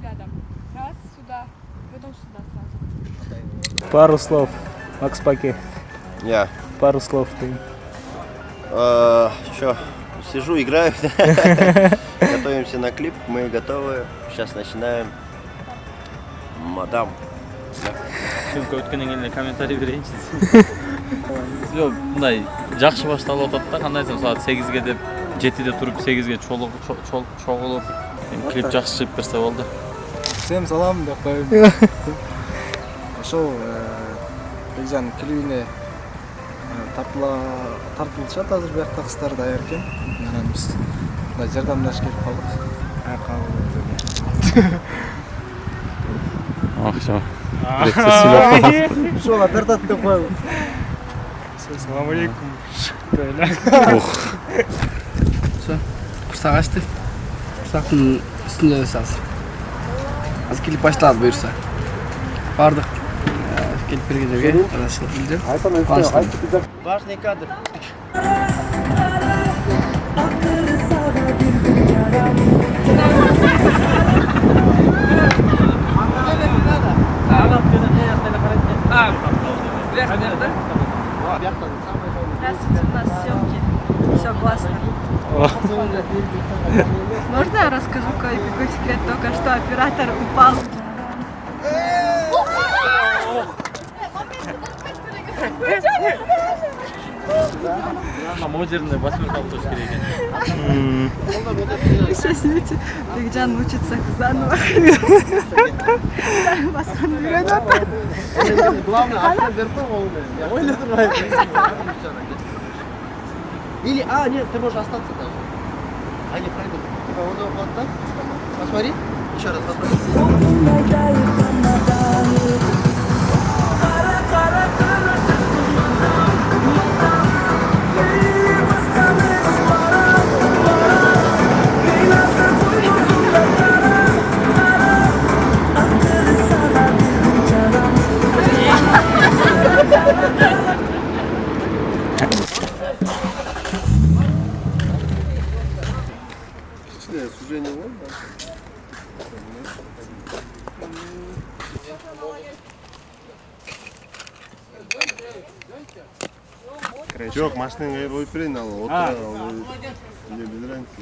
рядом. Раз, сюда, потом сюда сразу. Пару слов. Макс Паки. Я. Пару слов ты. Что? Сижу, играю. Готовимся на клип. Мы готовы. Сейчас начинаем. Мадам. Сөмкө өткеннен кейін комментарий берейінші. Жоқ, мындай жақсы башталып отады да, қандай десем, сағат 8-ге деп 7-де тұрып 8-ге чоғылып, клип жақсы шығып берсе болды. Всем салам деп коеюн. Ошол Бекжан клибине тартылышат азыр биякта кыздар даяр экен. Анан биз мындай жардамдаш келип калдык. Акча. Ошола тартат деп коелу. Assalamu alaikum. Kursak açtı. Kursakın üstünde de saz. Az gelip başladı buyursa. Vardık. Gelip bir gece arkadaşlar bildim. Важный кадр. Здравствуйте, у нас съемки. Все классно. Можно я расскажу кое-какой секрет? Только что оператор упал. Модерный восьмерка алып тұрыш керек екен. Сейчас видите, Бекжан учится заново. Главное, автор вертом Или, нет, ты можешь остаться даже. Они пройдут. Типа, вот так. Посмотри. Еще раз посмотри. Сужение вот, да? Жоқ, машинаңа қойып берейін, ал отыр, ал не без разницы.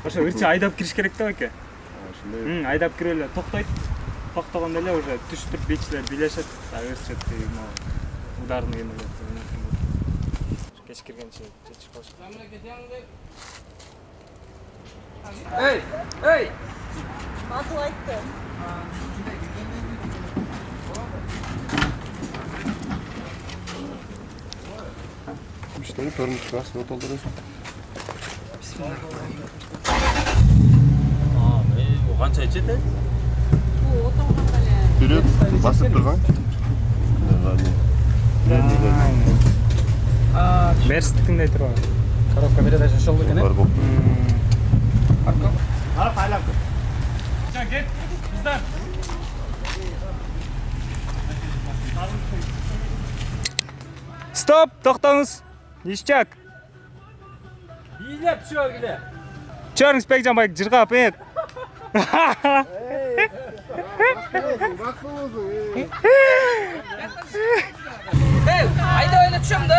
Ошо ырчы айдап кириш керек да эке. Ошондой. Айдап кирип эле токтойт. Токтогондо эле уже түштүп бечилер билешет. Ырчыт ударный эмелер. Кеч киргенче жетишип калыш. Hey! Mantı ayıttı. Что не тормоз красный толтырасың? Қанша жетеді? Вперед, басып тұрған. Мерстиктиңдей турбайбы? Коробка передач ошол экен, Бар боп. Стоп, токтоңуз. Ништяк. Билеп шөгілі. Чөрүңүз Бекжан байк жыргап, Айда öyle düşüyorum da.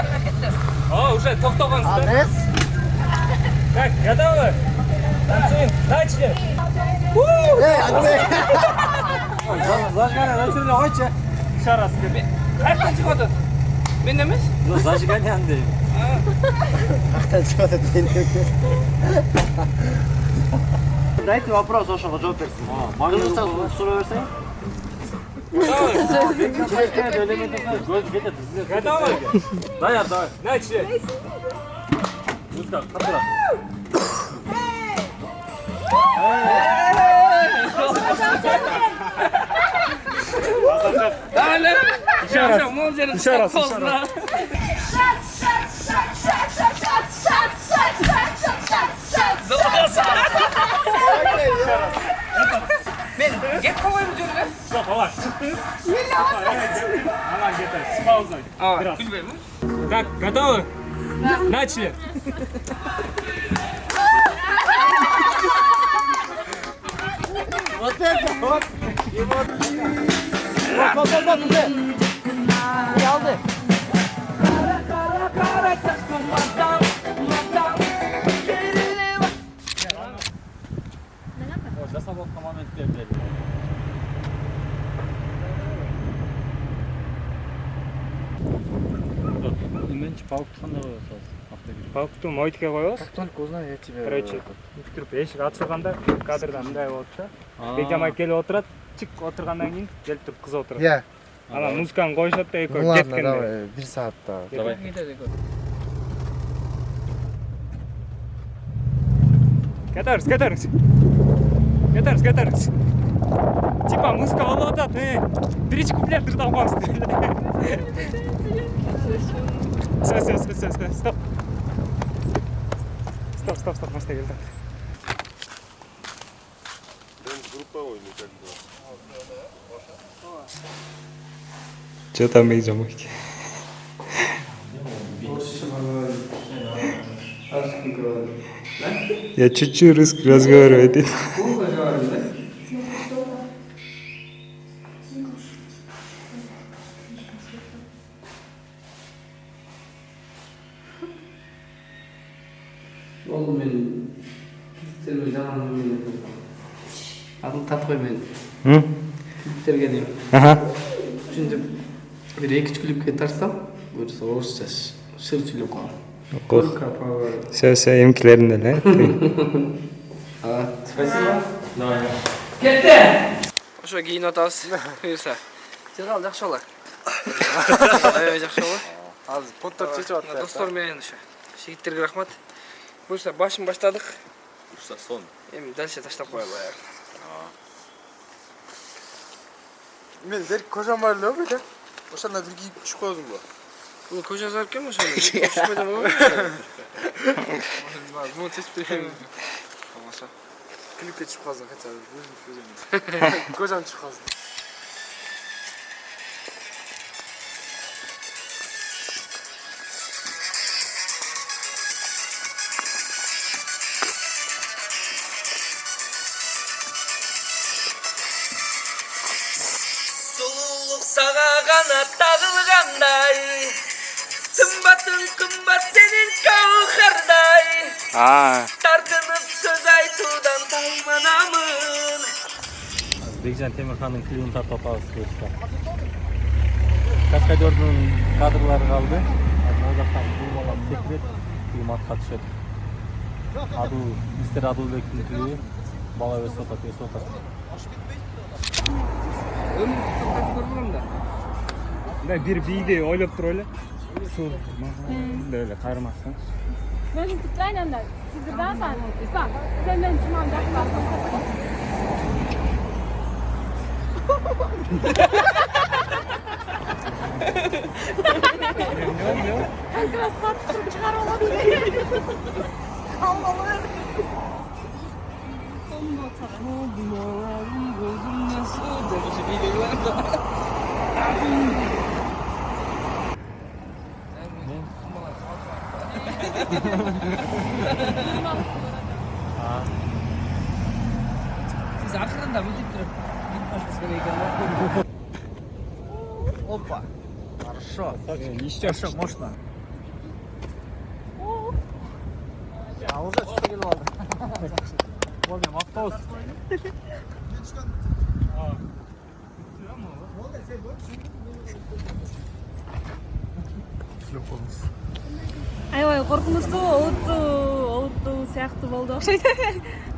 уже токтогонсуздар. Так, готовы? Танцуем. Начали. Zajgane начали ойче. Еще раз. Kaçtan çıkıyordu? Ben de mi? Зажигание андай. Дайте вопрос, ошоға жооп берсин. Кыргызстан суроо берсең. Готовы? Даяр, давай. Начали. Музыка, қаттырақ. Еще раз. Еще раз. Ben gep kovayım diyorum ben. Стоп, Алан, çıktınız. Алан, где-то с паузой. Раз. Так, готовы? Начали. Вот это вот. И вот. Вот, уже. И aldı. Жасап отқан моменттерде. Менчи паукту кандай коёсуз автокөлүк? Паукту мойтке коебуз. Только узнай, я тебе... Короче, кирип эшик ачылганда кадрдан мындай болот да. Бекжамай келип отурат, чик отургандан кийин келип туруп кыз отурат. Я. Анан музыканы коюшат да Ну экөө ладно, кеткенде. давай, 1 саатта. Давай. Кетериңиз. Кетериңиз. Типа музыка болуп атат, биринчи куплет дырдап коебуз. Все, стоп. Стоп, баштай келди. Групповой, ну как бы. Что там Бекжамайки? Я чуть-чуть русский разговариваю. Ол мен клиптерге жаман мен адыл татпай мен клиптерге дейм ушинтип бир 2-3 клипке тартсам буюрса орусча шыр сүйлөп калам. Все, эмкилерин эле. Спасибо. Кетти. Ошо кийинип атабыз. Буюрса. Жыргал жакшы болот. Аябай жакшы болот. Азыр поттор чечип атты. Достор менен ошо. Жигиттерге рахмат. Буюрса башын баштадык. Буюрса сон. Эми дальше таштап коелу аяк. Мен дерк кожамар эле беле. Ошондо бир кийип түшүп коесуңбу? Бул көчө азар экен ошо. Түшпөй да болбойт. Муну чечип берем. Тамаша. Клипке чыгып калсаң кача өзүм. Кожам чыгып калсын. Sululuk sana kanat tağılganday Sımbatın kımbat senin kavharday Tartınıp söz aytudan taymanamın Бекжан Темирхандын клибин тартып атабыз буюрса. Каскадердун кадрлары калды. Ал жактан бул бала секирет, кийим атка түшөт. Мистер Адылбектин клиби бала өсүп атат. Мындай бир бийди ойлоп туруп эле. Мындай эле кайрмастан. Ben tutup aynen de. Sizlerden sen. Bak. Senden cuma dakika. Kanka sattım çıkar olmasın. Kalmalı. Sonunda otalım. Gözüm nasıl demiş videolarda. Siz akırında mı gittirip gitmez. Опа. Хорошо. Еще Хорошо, можно. А уже что келип алды. Болдум, автобус. Аябай коркунучтуу, олуттуу сыяктуу болду окшойт.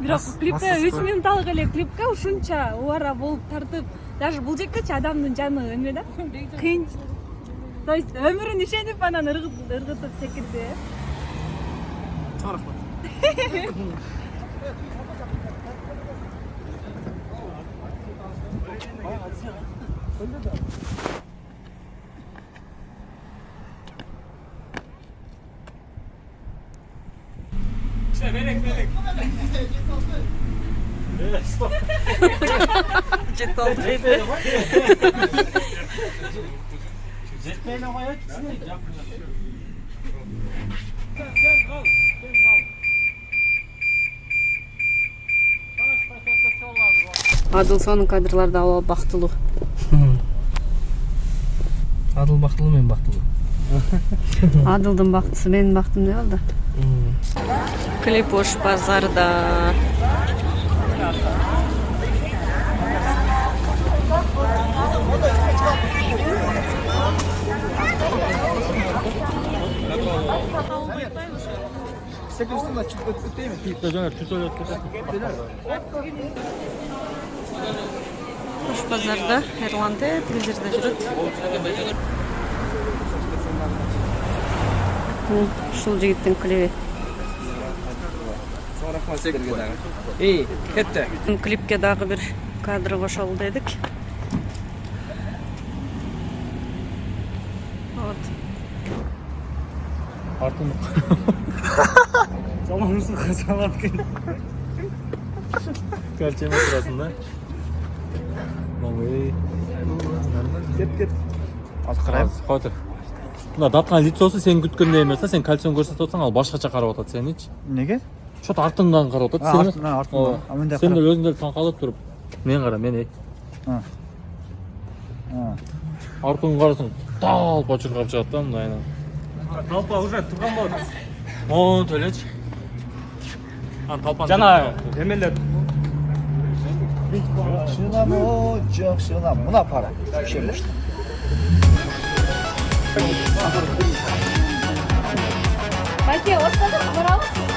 Бирок клипте 3 минутталык эле клипке ушунча убара болуп тартып, даже бул жеккечи адамдын жаны эме да, кыйын. То есть өмүрүн ишенип анан ыргытып секирди. Чоң рахмат. İşte melek. Stop. Jet aldı. Jetmeyin havaya gitsin. Sen kal. Taş başa kaçıyorlar. Адыл сонун кадрларды алып бактылуу. Адыл бактылуу, мен бактылуу. Адылдын бактысы менин бактым деп алды. Клипош базарда. Кош базарда Эрланте тилдерде жүрөт. Ушул жигиттин клиби. Кетти. Клипке дагы бир кадр кошолду дедик. Вот. Артын. Саламырсың казалат кен. Кальчеме турасың да? Ой. Кет. Азыр карайм. Котур. Мына дапкан лицосу сен күткөндөй эмес да, сен кальцион көрсөтүп атсаң, ал башкача карап атат сеничи. Неге? Чот артыңдан карап атат сени. Артынан. А мен Сен деле өзүң деле таң калып туруп, мен кара, мен артыңды карасаң, талпа чуркап чыгат да мындай айынан. Талпа уже турган болот. Монт элечи. Талпаны жана эмелер. Жакшына, мына пара. Шемеш. Байке, ортада барабыз.